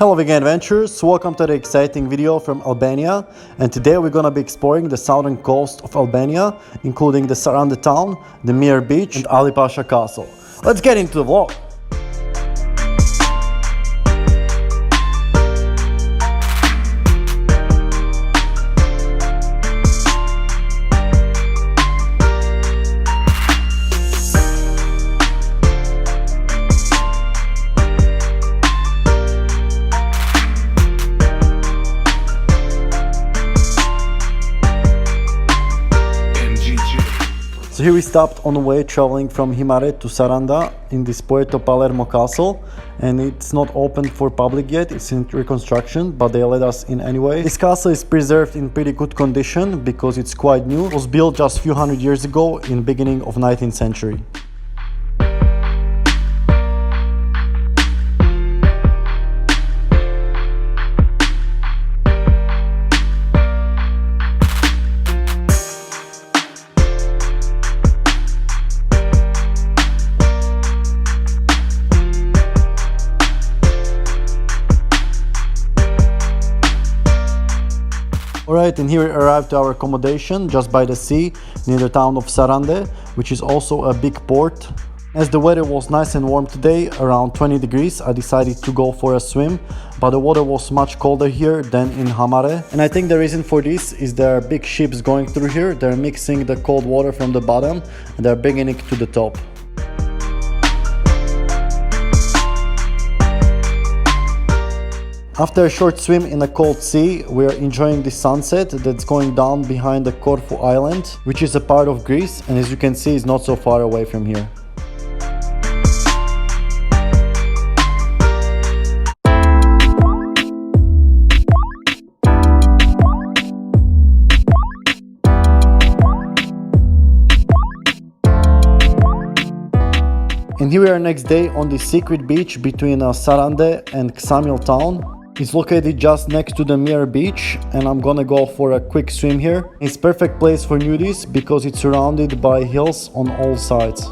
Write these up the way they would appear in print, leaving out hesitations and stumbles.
Hello vegan adventurers, welcome to the exciting video from Albania, and today we're gonna be exploring the southern coast of Albania, including the Sarande town, the Mir beach and Ali Pasha castle. Let's get into the vlog! So here we stopped on the way traveling from Himare to Saranda in this Puerto Palermo castle, and it's not open for public yet, it's in reconstruction, but they let us in anyway. This castle is preserved in pretty good condition because it's quite new. It was built just a few hundred years ago in the beginning of 19th century. Alright, and here we arrived to our accommodation just by the sea near the town of Sarande, which is also a big port. As the weather was nice and warm today, around 20 degrees, I decided to go for a swim, but the water was much colder here than in Hamare. And I think the reason for this is there are big ships going through here. They're mixing the cold water from the bottom and they're bringing it to the top. After a short swim in a cold sea, we are enjoying the sunset that's going down behind the Corfu island, which is a part of Greece, and as you can see, it's not so far away from here. And here we are next day on the secret beach between Sarande and Ksamil town. It's located just next to the Mir beach, and I'm gonna go for a quick swim here. It's perfect place for nudies because it's surrounded by hills on all sides.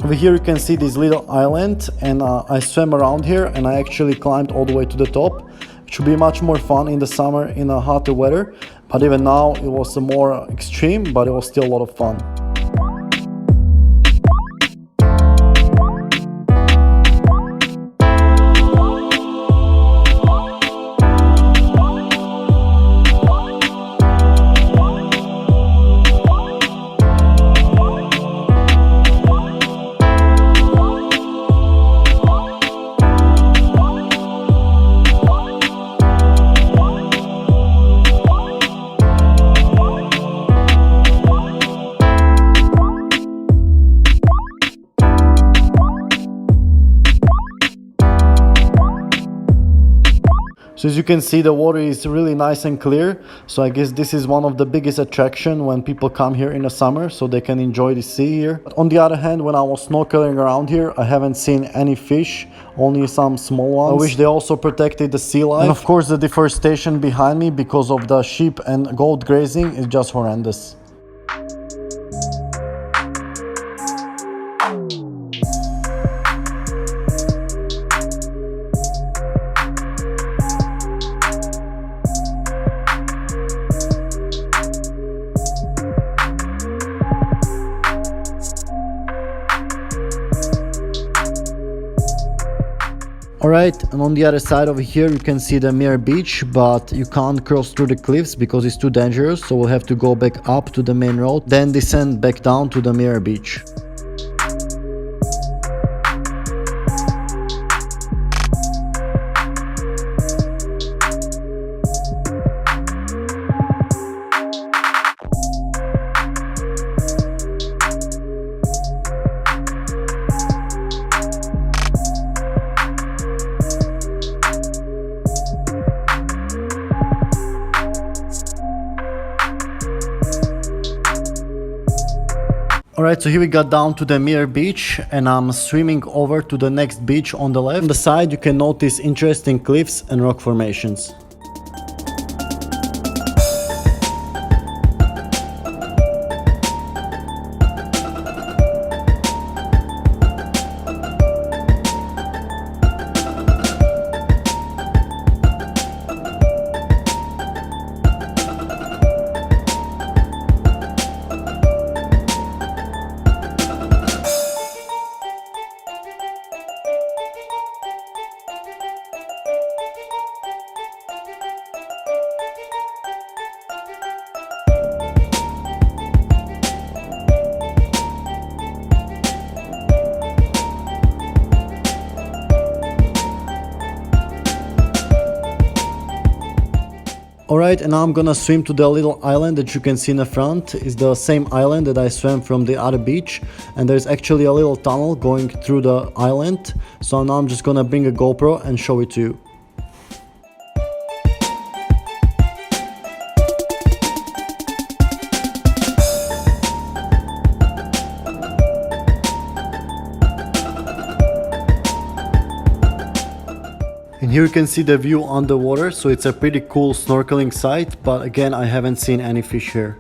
Over here you can see this little island, and I swam around here and I actually climbed all the way to the top. It should be much more fun in the summer in a hotter weather, but even now it was more extreme, but it was still a lot of fun. So as you can see, the water is really nice and clear, so I guess this is one of the biggest attractions when people come here in the summer, so they can enjoy the sea here. But on the other hand, when I was snorkeling around here, I haven't seen any fish, only some small ones. I wish they also protected the sea life. And of course the deforestation behind me because of the sheep and goat grazing is just horrendous. Alright, and on the other side over here you can see the Mir beach, but you can't cross through the cliffs because it's too dangerous, so we'll have to go back up to the main road, then descend back down to the Mir beach. Alright, so here we got down to the Mir beach and I'm swimming over to the next beach on the left. On the side you can notice interesting cliffs and rock formations. Alright, and now I'm gonna swim to the little island that you can see in the front. It's the same island that I swam from the other beach, and there's actually a little tunnel going through the island. So now I'm just gonna bring a GoPro and show it to you. And here you can see the view underwater, so it's a pretty cool snorkeling site, but again I haven't seen any fish here.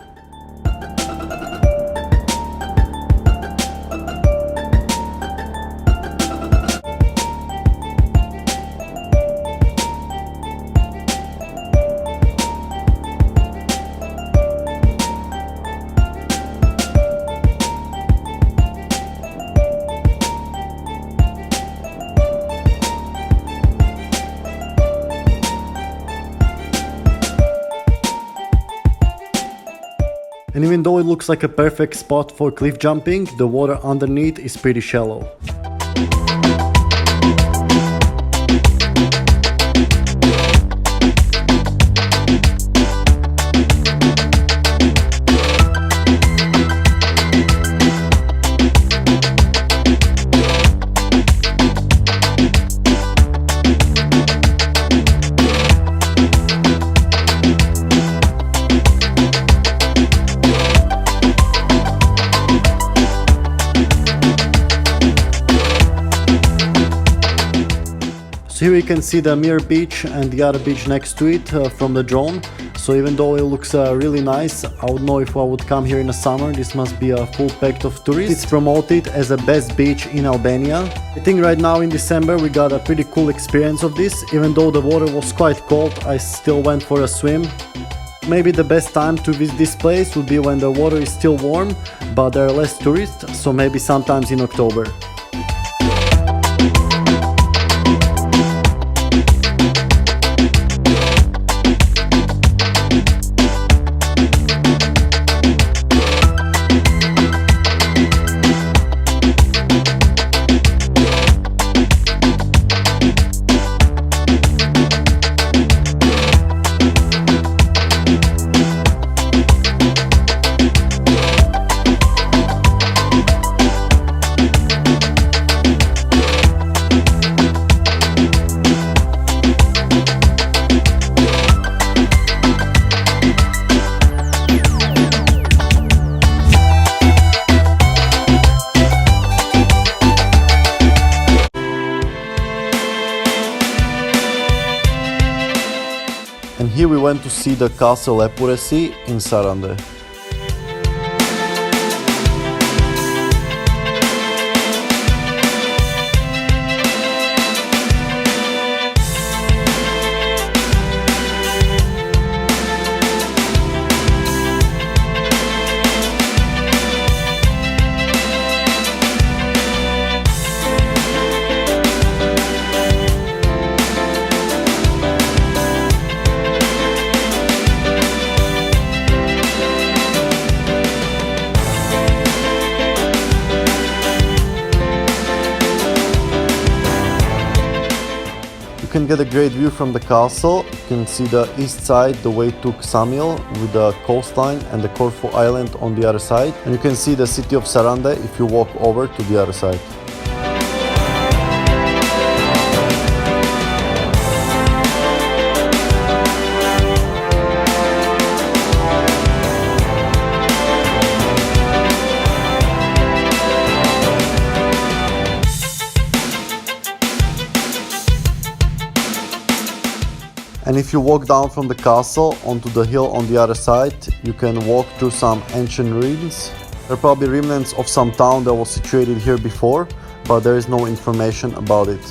And even though it looks like a perfect spot for cliff jumping, the water underneath is pretty shallow. So here you can see the Mir beach and the other beach next to it from the drone. So even though it looks really nice, I would know if I would come here in the summer. This must be a full packed of tourists. It's promoted as the best beach in Albania. I think right now in December we got a pretty cool experience of this. Even though the water was quite cold, I still went for a swim. Maybe the best time to visit this place would be when the water is still warm, but there are less tourists, so maybe sometimes in October. And here we went to see the castle Lepuresi in Sarande. You can get a great view from the castle. You can see the east side, the way to Ksamil with the coastline and the Corfu Island on the other side. And you can see the city of Sarande if you walk over to the other side. And if you walk down from the castle onto the hill on the other side, you can walk through some ancient ruins. There are probably remnants of some town that was situated here before, but there is no information about it.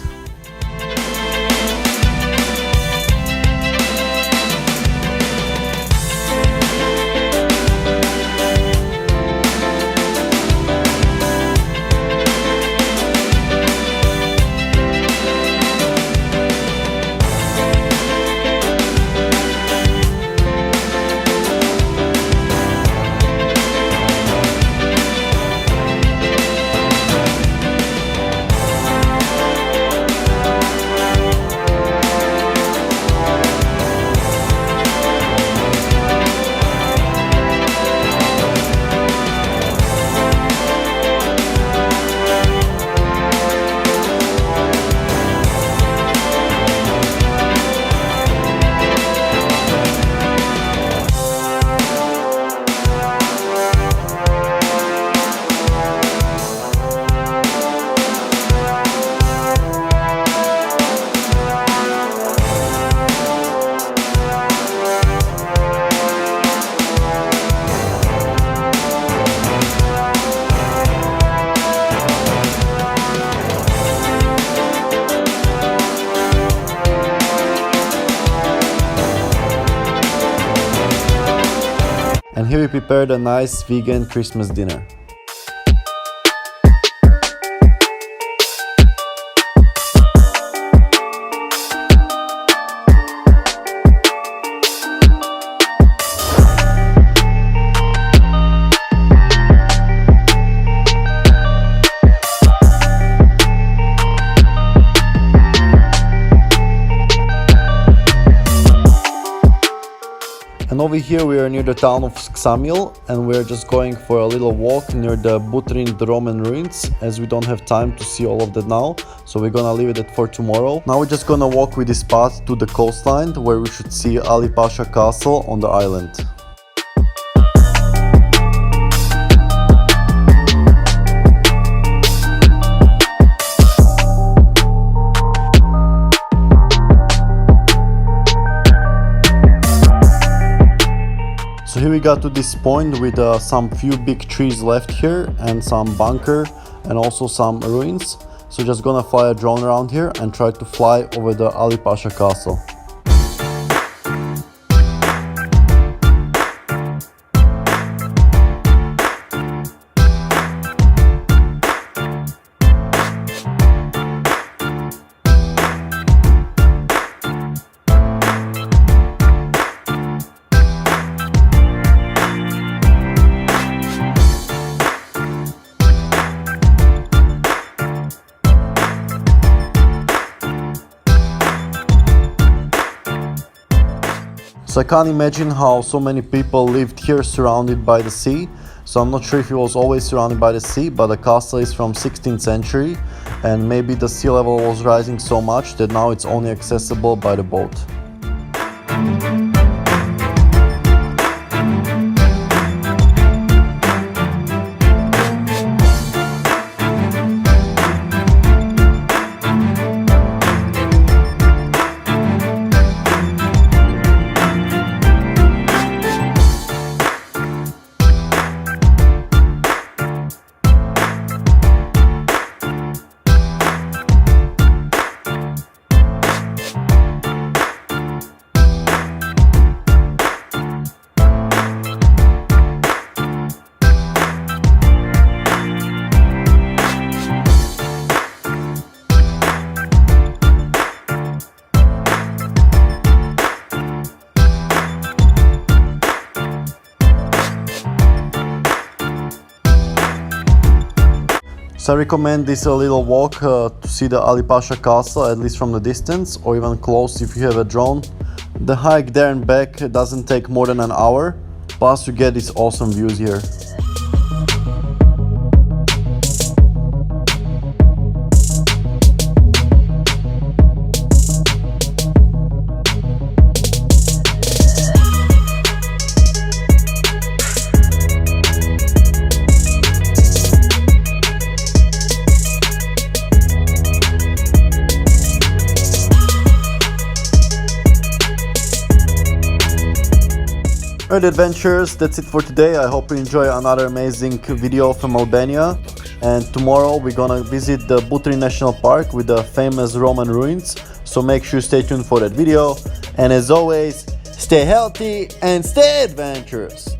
And here we prepared a nice vegan Christmas dinner. And over here we are near the town of Xamil, and we're just going for a little walk near the Butrin Roman ruins, as we don't have time to see all of that now, so we're gonna leave it for tomorrow. Now we're just gonna walk with this path to the coastline, where we should see Ali Pasha castle on the island. So here we got to this point with some few big trees left here and some bunker and also some ruins. So just gonna fly a drone around here and try to fly over the Ali Pasha castle. So I can't imagine how so many people lived here surrounded by the sea. So I'm not sure if it was always surrounded by the sea, but the castle is from 16th century and maybe the sea level was rising so much that now it's only accessible by the boat. So I recommend this little walk to see the Ali Pasha castle, at least from the distance, or even close if you have a drone. The hike there and back doesn't take more than an hour, plus you get these awesome views here. Alright adventurers, that's it for today. I hope you enjoy another amazing video from Albania. And tomorrow we're gonna visit the Butri National Park with the famous Roman ruins. So make sure you stay tuned for that video. And as always, stay healthy and stay adventurous.